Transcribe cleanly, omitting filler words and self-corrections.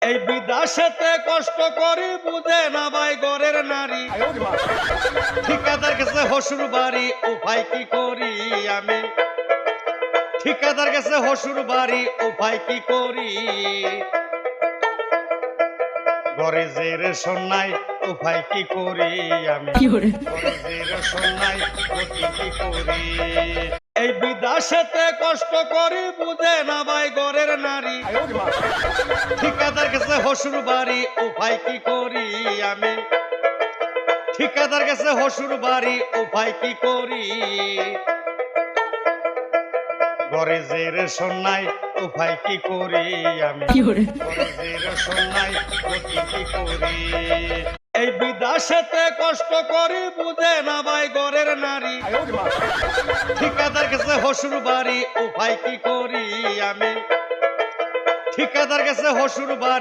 এই বিদেশেতে কষ্ট করি বুঝে না ভাই ঘরের নারী, ঠিকাদার গেছে হসুর বাড়ি উপায় কি করি আমি, ঠিকাদার গেছে হসুর বাড়ি উপায় কি করি, ঘরে যে রেশন নাই উপায় কি করি আমি, ঘরে যে রেশন নাই গতি কি করি। এই বিদেশেতে কষ্ট করি বুঝে না ভাই ঘরের নারী, ঠিকাদার গেছে হসুর বাড়ি উপায় কি করি আমি, ঠিকাদার গেছে হসুর বাড়ি উপায় কি করি, ঘরে যে রেশন নাই উপায় কি করি আমি, ঘরে যে রেশন নাই গতি কি করি। এই বিদেশেতে কষ্ট করি বুঝে না ভাই ঘরের নারী, ঠিকাদার গেছে হসুর বাড়ি উপায় কি করি আমি, ঠিকাদার গেছে হসুর বাড়ি।